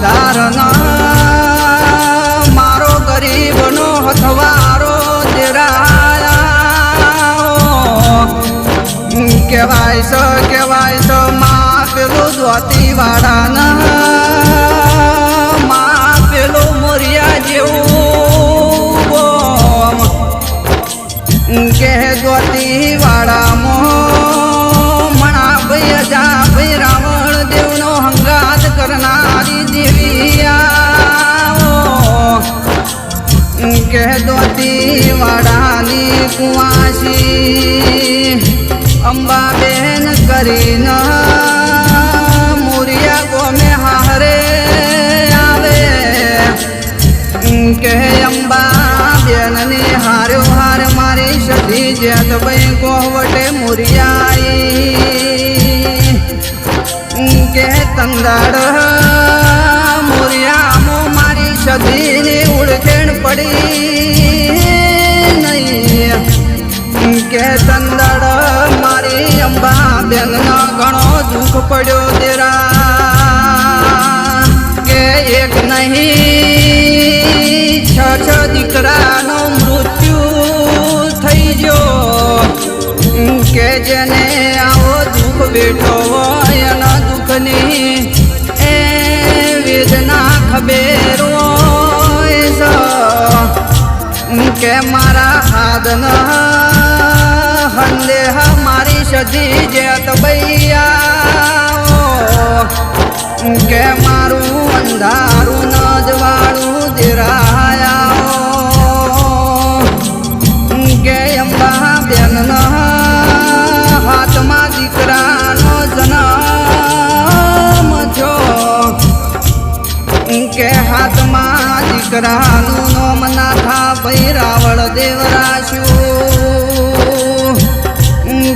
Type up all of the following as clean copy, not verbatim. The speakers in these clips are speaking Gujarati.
ધારના મારો ગરીબનો હથવારો દેરાયા કહેવાય છે માં પેલું દ્વાતી વાળાના માં પેલું મોરિયા જેવું કે દ્વાતી વાળામાં મણા ભાઈ જા ભાઈ રાવણ દેવનો હંગાત કરનારી દેવી કે દ્વાતી વાળાની કુવાસી અંબાબેન કરીને મોરિયા ગોમે હારે આવે કે અંબાબેનની હાર્યો હાર મારી સધી જેત ભાઈ કોહવટે મોરિયાઈ કે તંદાડ મોરિયામો મારી સધીની ઉડખેણ પડી નહીં કે તંદાડ મારી અંબાબેનનો ઘણો દુઃખ પડ્યો દેરા કે એક નહીં છ દીકરાનો મૃત્યુ થઈ ગયો કે જેને આવો દુઃખ બેઠો હોય એના દુઃખની એ વેદના ખબેર હોય કે મારા હાથના હંદેહ મારી સધી જેત ભૈયા કે મારું અંધારું ન જવાળું દેરાયા કે અંબાબેનના હાથમાં દીકરાનો જન્મ થયો કે હાથમાં દીકરાનું નોમ નાથા ભાઈ રાવળ દેવ રાખ્યું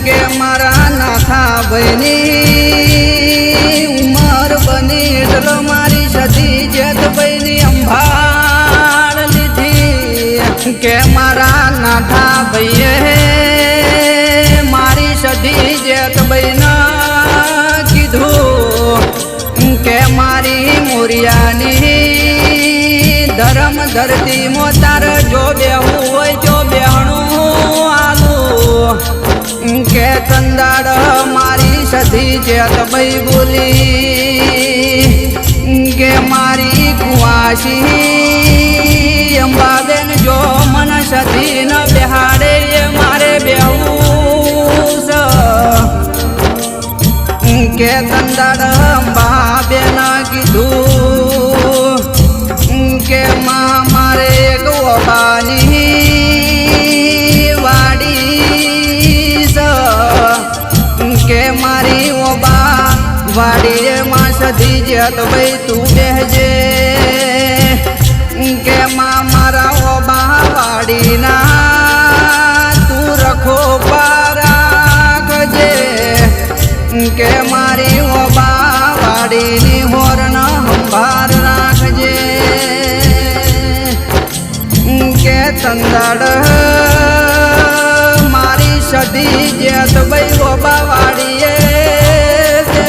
કે મારા નાથા ભાઈની ઉંમર બની એટલે મારી સધી જેત ભાઈની અંભાળ લીધી કે મારા નાથા ભાઈએ મારી સધી જેત ભાઈના કીધું કે મારી મોરિયાની ધર્મ ધરતી મોતાર જો બેહું હોય જો બેહણું આલું કે તંદાડ મારી સધી જેત ભાઈ બોલી કે મારી કુવાસી અંબાબેન જો મન સધી ન બેહાડે એ મારે બેહું કે તંદાડ અંબાબેન કીધું કે માં મારે ગોબાની વાડી કે મારી ઓબા વાડી માં સધી જેત ભાઈ તું બેહજે કે માં મારા ઓબા વાડીના તું રખો રાખજે કે મારી ઓબા વાડીની હોરણ સંભાર રાખજે કે તંદાડ મારી સધી જેત ભાઈ ઓબા વાડીએ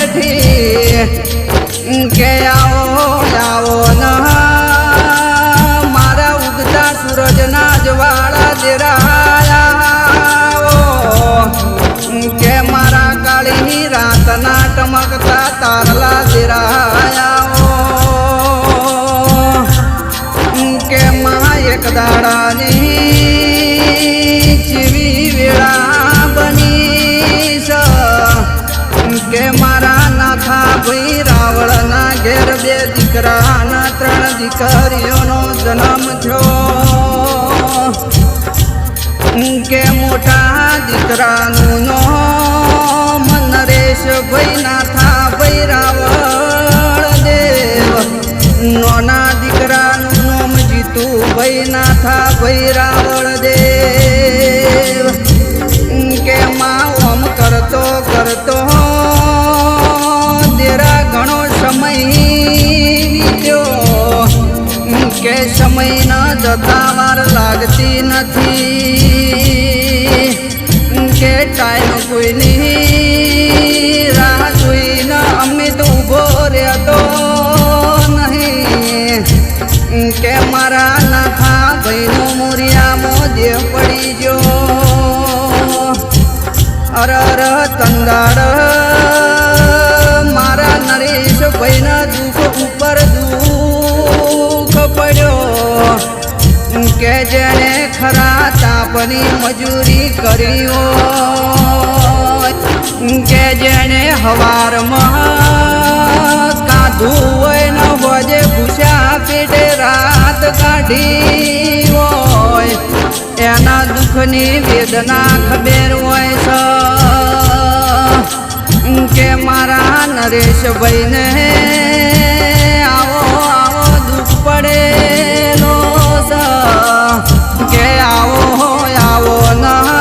બેઠી કે આવો આવો ન મારા ઉગતા સૂરજના જવાળા દેરાયા કે મારા કાળી રાતના ટમકતા તારલા દેરાયા કે માં એક દાડાની ચીવી વેળા બની કે મારા નાથા ભાઈ રાવળના ઘેર બે દીકરાના 3 દીકરીઓનો જન્મ થયો કે મોટા દીકરાનું નામ નરેશ ભાઈ નાથા ભાઈ રાવળ દેવ નાના દીકરાનું નામ જીતુ ભાઈ નાથા ભાઈ રાવળ દેવ કે માં ઓમ કરતો કરતો દેરા ઘણો સમય વીત્યો કે સમય ન જતા વાર લાગતી નથી કે ટાઈમ કોઈની રાહ જોઈને અમે તો ઊભો રહેતો નહીં ઉપર દુઃખ પડ્યો કે જેને ખરા તાપની મજૂરી કરી હોય કે જેને હવારમાં કાધું હોય ન હોજે ભૂસ્યા પેટે રાત કાઢી હોય એના દુઃખની વેદના ખબર હોય છે કે મારા નરેશભાઈને આવો આવો દુઃખ પડેલો કે આવો આવો ના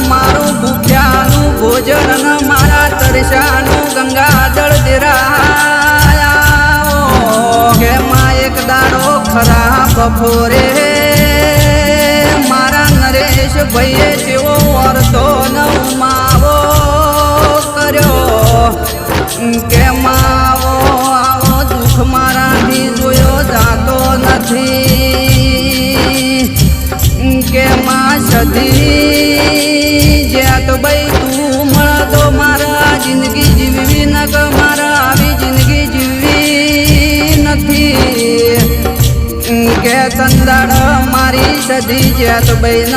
મારું ભૂખ્યાનું ભોજન ન મારા તરસ્યાનું ગંગાજળ દેરાયા કે માં એક દાડો ખરા બપોરે મારા નરેશભાઈએ જેવો વર્તો ન માવો કર્યો કે માવો આવો દુઃખ મારાથી જોયો જાતો નથી કે માં સધી જ્યાં તો ભાઈ તું મળતો મારા જિંદગી જીવવી ન કે મારા આવી જિંદગી જીવવી નથી કે કંદાડ મારી સધી જ્યાં તો ભાઈ ન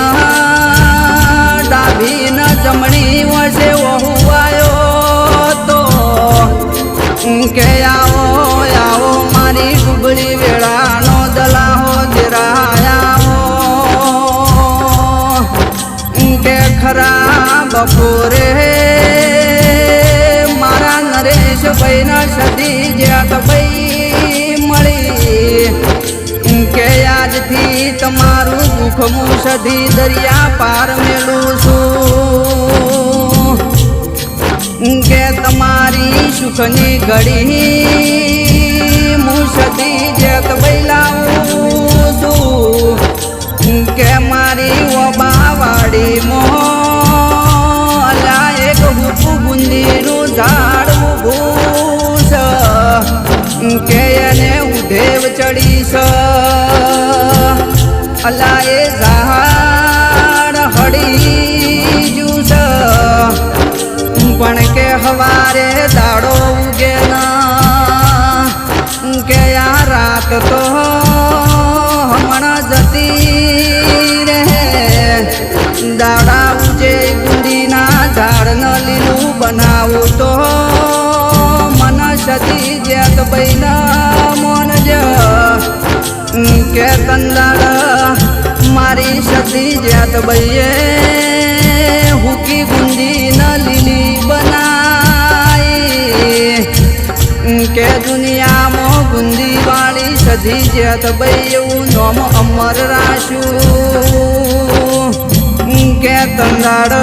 ડાભી ન જમણી વસે વહુવાયો તો કે આવો આવો મારી ડુબળી વેળાનો દલાહો દેરાયા કે ખરા બપોરે મારા નરેશભાઈના સદી જ્યાં તો ભાઈ મળી કે આજથી તમારું દુઃખ હું સદી દરિયા પાર મેળું છું કે તમારી સુખની ઘડી હું સદી જ્યાં તો ભાઈ લાવું છું કે મારી ઓબાવાડી મોલા એક હુકુ બુંદીનું ઝાડ ઊભું છે કે એને ઉધેવ ચડીશ અલા એ ઝાડ હળી જુસ પણ કે હવારે દાડો ઉગે ના કે આ રાત તો હમણાં જતી રહે દાડા ઉજે ગુંદીના ઝાડને લીલું બનાવું તો મન સતી જ્યાત બૈના મોનજ કે કંદાડ મારી સતી જ્યાત બૈએ હુકી ગુંદી ન લીલી બનાઈ કે દુનિયામાં ગુંદી વાળી સધી જ્યાત ભાઈ એવું નોમ અમર રાખ્યું કે કંદાડ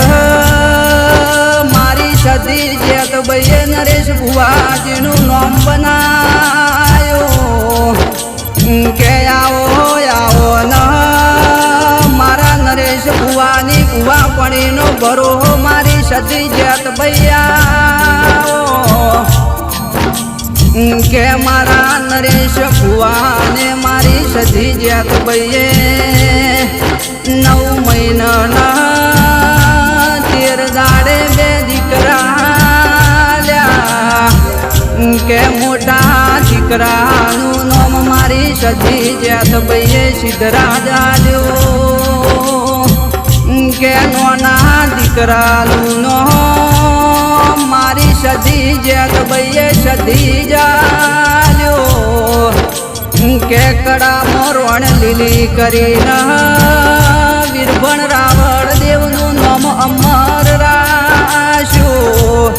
મારી સધી જ્યાત ભાઈએ નરેશ ભુવાજીનું નોમ બનાયો કે આવો આવો ન મારા નરેશ ભુવાની ભુવા પણીનો ભરો મારી સતી જ્યાત ભૈયા કે મારા નરેશ ભુવાને મારી સધી જ્યાત ભાઈએ 9 મહિનાના 13 દાડે 2 દીકરા લ્યા કે મોટા દીકરાનું નામ મારી સધી જ્યાત ભાઈએ સિદ્ધરાજ આલ્યો કે નાના દીકરાનું નામ મારી સધી જ્યાત ભાઈએ સધી જાલ્યો કે કડામાં રોણ લીલી કરીને વીરભણ રાવણ દેવનું નામ અમર રાખ્યું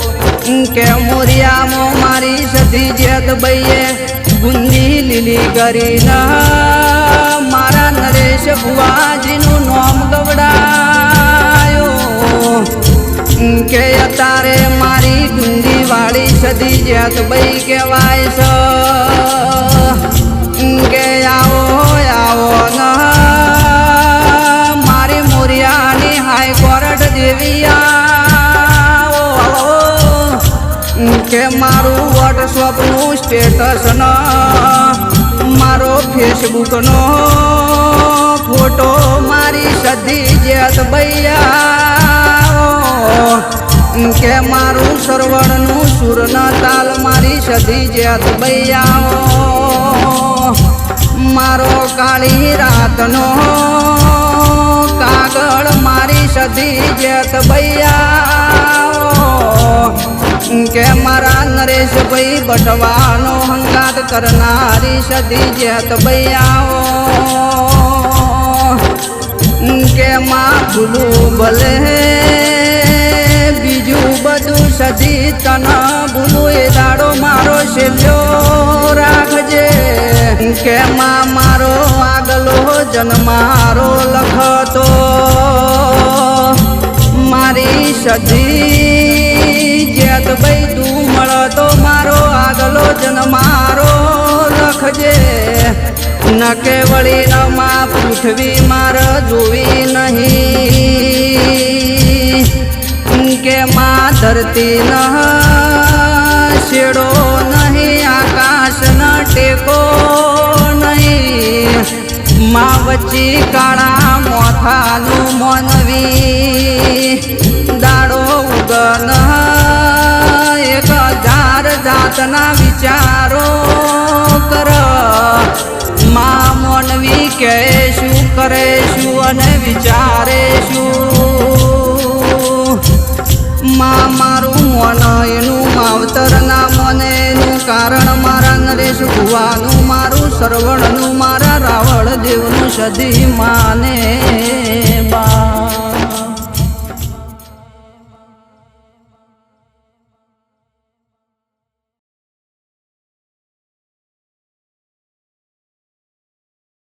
કે મોરિયામાં મારી સધી જ્યાત ભાઈએ ગુંદી લીલી કરીને મારા નરેશ ભુવાજીનું નામ ગવડાયું કે અત્યારે મારી ગુંદી વાળી સધી જ્યાત ભાઈ કહેવાય છે કે આવો આવો ના મારી મોરિયાની હાઈકોર્ટ દેવી આવો કે મારું વોટ્સઅપનું સ્ટેટસ ન મારો ફેસબુકનો ફોટો મારી સધી જ્યાત ભૈયા કે મારું સરવણનું સુરના તાલ મારી સધી જેત બૈયાઓ મારો કાળી રાતનો કાગળ મારી સધી જેત બૈયાઓ કે મારા નરેશભાઈ બટવાનો હંગાત કરનારી સધી જેત બૈયાઓ કે માં ભૂલું ભલે બીજું બધું સધી તન ભૂલું એ દાડો મારો શેલ્યો રાખજે કે માં મારો આગલો જન્મારો લખતો મારી સધી જેત ભાઈ તું મળતો મારો આગલો જન્મારો લખજે ન કેવળી ન માં પૃથ્વી માર જોવી નહીં કે માં ધરતી ન શેડો નહીં આકાશ ન ટેકો નહીં માં વચ્ચી કાળા મોથાનું મોનવી દાડો ઉગન એક હજાર જાતના વિચારો કર માં મોનવી કે શું કરે શું અને વિચારે શું માં મારું મોન એનું માવતર ના મોને એનું કારણ મારા નરેશ ભુવાનું મારું સરવણનું મારા રાવળ દેવનું સધી માને બા